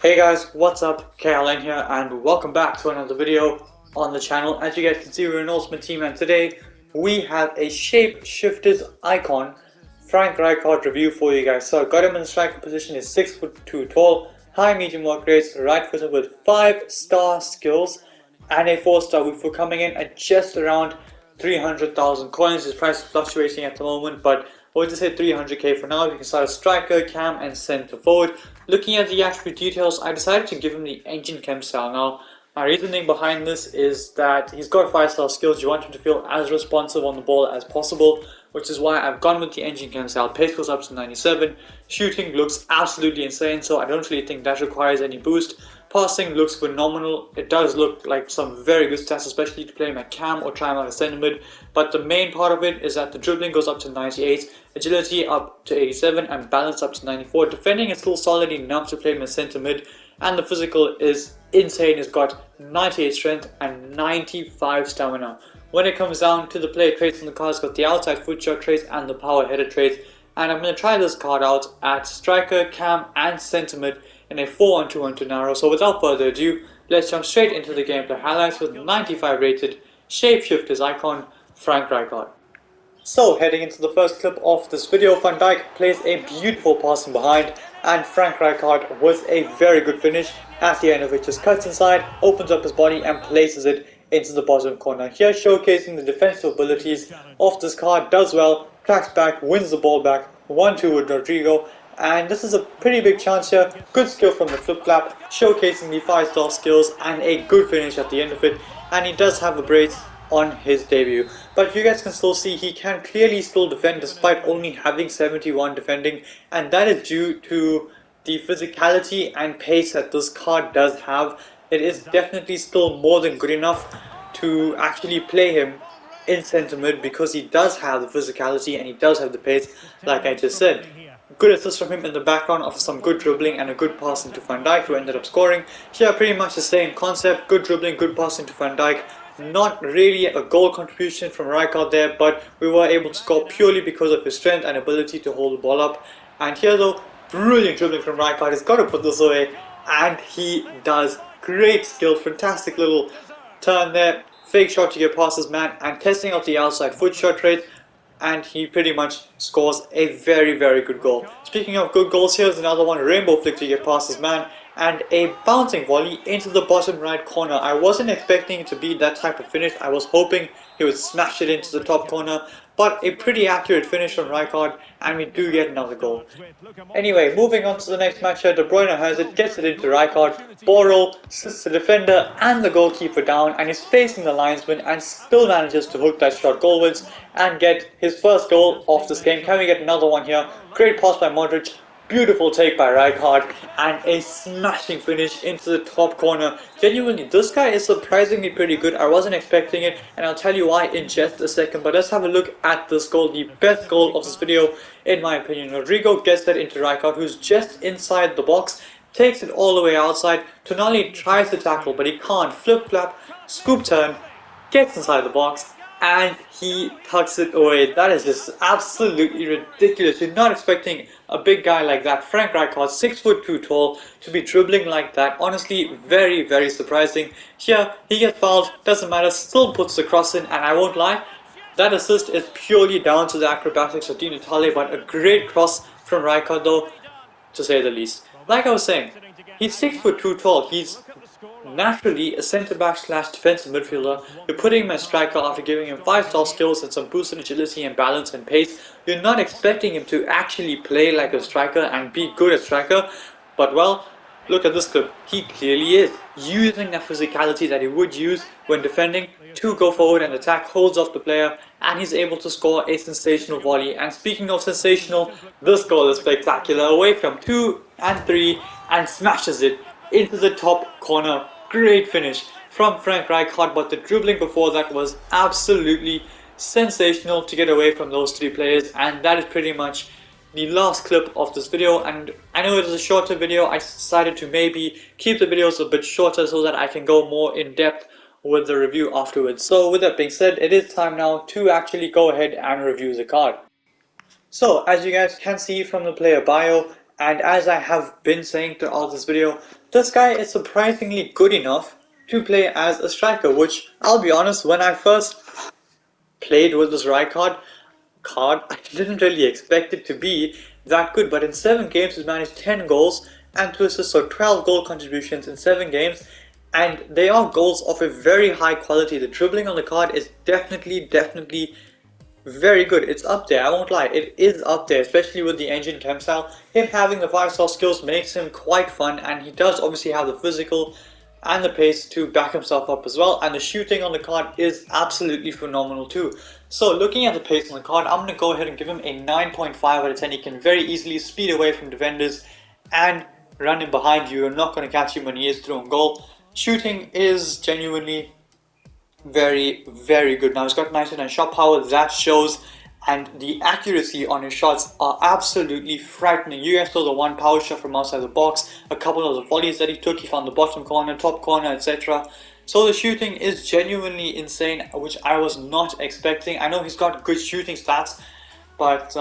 Hey guys, what's up? Caroline here and welcome back to another video on the channel. As you guys can see, we're an Ultimate Team and today we have a Shapeshifters icon Frank Rijkaard review for you guys. So I got him in the striker position. He's 6'2" tall, high medium work rates, right footed with 5-star skills and a 4-star weak foot, coming in at just around 300,000 coins. His price is fluctuating at the moment, but we'll just say 300k for now. You can start a striker, cam and center forward. Looking at the attribute details, I decided to give him the engine chem style. Now, my reasoning behind this is that he's got 5-star skills. You want him to feel as responsive on the ball as possible, which is why I've gone with the engine chem style. Pace goes up to 97. Shooting looks absolutely insane, so I don't really think that requires any boost. Passing looks phenomenal. It does look like some very good stats, especially to play him at cam or try him out as center mid. But the main part of it is that the dribbling goes up to 98, agility up to 87, and balance up to 94. Defending is still solid enough to play him as center mid, and the physical is insane. It's got 98 strength and 95 stamina. When it comes down to the player traits on the card, it's got the outside foot shot traits and the power header traits. And I'm going to try this card out at striker, cam, and center mid in a 4-on-2-on-2 narrow. So without further ado, let's jump straight into the gameplay highlights with 95 rated Shapeshifters icon Frank Rijkaard. So heading into the first clip of this video, Van Dijk plays a beautiful passing behind and Frank Rijkaard with a very good finish, at the end of it just cuts inside, opens up his body and places it into the bottom corner. Here showcasing the defensive abilities of this card, does well, tracks back, wins the ball back, 1-2 with Rodrigo. And this is a pretty big chance here. Good skill from the flip flap, showcasing the 5-star skills and a good finish at the end of it. And he does have a brace on his debut, but you guys can still see he can clearly still defend despite only having 71 defending, and that is due to the physicality and pace that this card does have. It is definitely still more than good enough to actually play him in center mid because he does have the physicality and he does have the pace, like I just said. Good assist from him in the background of some good dribbling and a good passing to Van Dijk, who ended up scoring. Here pretty much the same concept, good dribbling, good passing to Van Dijk. Not really a goal contribution from Rijkaard there, but we were able to score purely because of his strength and ability to hold the ball up. And here though, brilliant dribbling from Rijkaard. He's got to put this away, and he does. Great skill, fantastic little turn there, fake shot to get past his man, and testing out the outside foot shot rate, and he pretty much scores a very good goal. Speaking of good goals, here's another one, rainbow flick to get past his man, and a bouncing volley into the bottom right corner. I wasn't expecting it to be that type of finish. I was hoping he would smash it into the top corner, but a pretty accurate finish from Rijkaard, and we do get another goal. Anyway, moving on to the next match here, De Bruyne has it, gets it into Rijkaard, ball roll, sits the defender and the goalkeeper down, and is facing the linesman and still manages to hook that shot goalwards and get his first goal of this game. Can we get another one here? Great pass by Modric. Beautiful take by Rijkaard and a smashing finish into the top corner. Genuinely, this guy is surprisingly pretty good. I wasn't expecting it, and I'll tell you why in just a second. But let's have a look at this goal, the best goal of this video in my opinion. Rodrigo gets that into Rijkaard, who's just inside the box, takes it all the way outside. Tonali tries to tackle, but he can't. Flip flap, scoop turn, gets inside the box, and he tucks it away. That is just absolutely ridiculous. You're not expecting a big guy like that, Frank Rijkaard, 6'2" tall, to be dribbling like that. Honestly, very surprising. Here, he gets fouled, doesn't matter, still puts the cross in, and I won't lie, that assist is purely down to the acrobatics of Di Natale, but a great cross from Rijkaard though, to say the least. Like I was saying, he's 6'2" tall, he's naturally a centre-back / defensive midfielder. You're putting him as striker after giving him 5-star skills and some boosted agility and balance and pace. You're not expecting him to actually play like a striker and be good at striker, but well, look at this clip. He clearly is using that physicality that he would use when defending to go forward and attack, holds off the player, and he's able to score a sensational volley. And speaking of sensational, this goal is spectacular. Away from 2 and 3 and smashes it into the top corner. Great finish from Frank Rijkaard, but the dribbling before that was absolutely sensational to get away from those 3 players. And that is pretty much the last clip of this video. And I know it is a shorter video. I decided to maybe keep the videos a bit shorter so that I can go more in depth with the review afterwards. So with that being said, it is time now to actually go ahead and review the card. So as you guys can see from the player bio And as I have been saying throughout this video, this guy is surprisingly good enough to play as a striker, which I'll be honest, when I first played with this Rijkaard card, I didn't really expect it to be that good, but in 7 games he's managed 10 goals and 2 assists, so 12 goal contributions in 7 games, and they are goals of a very high quality. The dribbling on the card is definitely very good. It's up there, I won't lie, it is up there, especially with the engine chem style. Him having the 5-star skills makes him quite fun, and he does obviously have the physical and the pace to back himself up as well, and the shooting on the card is absolutely phenomenal too. So looking at the pace on the card, I'm going to go ahead and give him a 9.5 out of 10. He can very easily speed away from defenders and run in behind you. You're not going to catch him when he is through on goal. Shooting is genuinely very good. Now he's got 99 shot power, that shows, and the accuracy on his shots are absolutely frightening. You guys saw the one power shot from outside the box, a couple of the volleys that he took, he found the bottom corner, top corner, etc. So the shooting is genuinely insane, which I was not expecting. I know he's got good shooting stats, but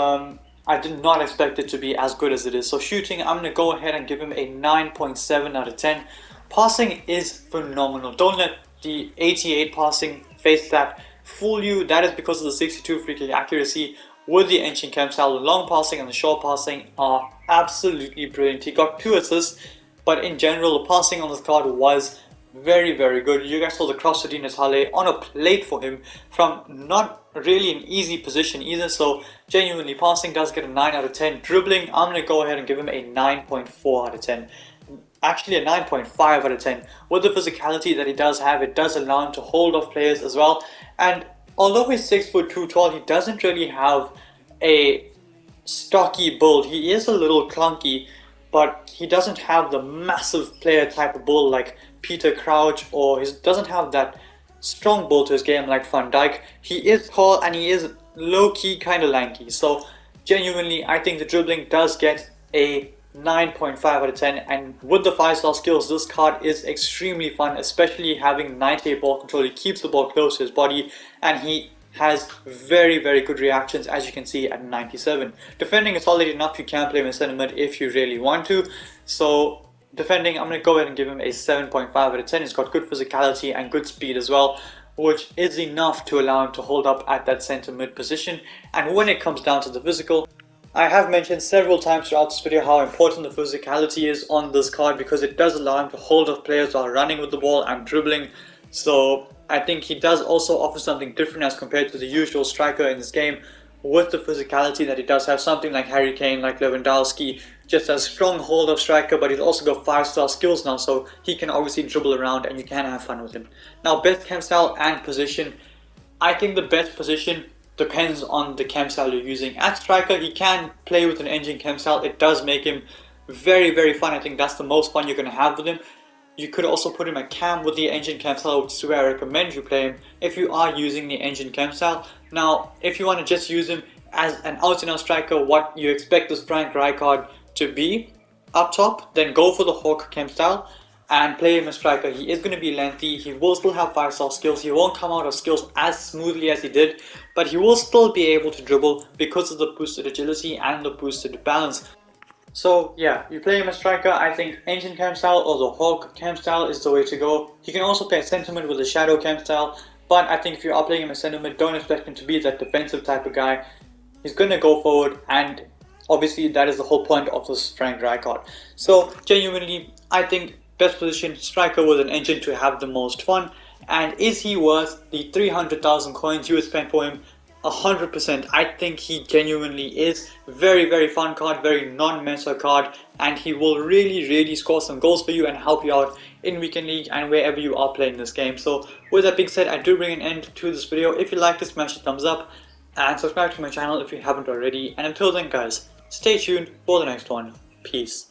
I did not expect it to be as good as it is. So shooting, I'm going to go ahead and give him a 9.7 out of 10. Passing is phenomenal. Don't let the 88 passing face that fool you. That is because of the 62 free kick accuracy with the engine chem style. The long passing and the short passing are absolutely brilliant. He got 2 assists, but in general the passing on this card was very good. You guys saw the cross to Dines Halle on a plate for him from not really an easy position either. So genuinely, passing does get a 9 out of 10. Dribbling, I'm going to go ahead and give him a 9.4 out of 10. Actually a 9.5 out of 10. With the physicality that he does have, it does allow him to hold off players as well. And although he's 6'2" tall, he doesn't really have a stocky build. He is a little clunky, but he doesn't have the massive player type of build like Peter Crouch, or he doesn't have that strong build to his game like Van Dijk. He is tall and he is low-key kind of lanky. So genuinely, I think the dribbling does get a 9.5 out of 10, and with the 5-star skills, this card is extremely fun, especially having 98 ball control. He keeps the ball close to his body, and he has very good reactions, as you can see at 97. Defending is solid enough. You can play him in center mid if you really want to. So defending, I'm going to go ahead and give him a 7.5 out of 10. He's got good physicality and good speed as well, which is enough to allow him to hold up at that center mid position. And when it comes down to the physical, I have mentioned several times throughout this video how important the physicality is on this card, because it does allow him to hold off players while running with the ball and dribbling. So I think he does also offer something different as compared to the usual striker in this game, with the physicality that he does have. Something like Harry Kane, like Lewandowski, just a strong hold of striker, but he's also got 5-star skills now, so he can obviously dribble around and you can have fun with him. Now, best chem style and position. I think the best position depends on the chem style you're using. At striker, he can play with an engine chem style. It does make him very fun. I think that's the most fun you're going to have with him. You could also put him at cam with the engine chem style, which is where I recommend you play him if you are using the engine chem style. Now, if you want to just use him as an out-and-out striker, what you expect this Frank Rijkaard to be up top, then go for the Hawk chem style and play him as striker. He is going to be lengthy, he will still have 5-star skills, he won't come out of skills as smoothly as he did, but he will still be able to dribble because of the boosted agility and the boosted balance. So yeah, you play him as striker. I think engine chem style or the Hawk chem style is the way to go. You can also play center mid with the shadow chem style, but I think if you are playing him as center mid, don't expect him to be that defensive type of guy. He's going to go forward, and obviously that is the whole point of this Frank Rijkaard. So genuinely, I think best position striker with an engine to have the most fun. And is he worth the 300,000 coins you would spend for him? 100%. I think he genuinely is. Very fun card, very non-meta card, and he will really score some goals for you and help you out in weekend league and wherever you are playing this game. So with that being said, I do bring an end to this video. If you liked it, smash the thumbs up and subscribe to my channel if you haven't already. And until then guys, stay tuned for the next one. Peace.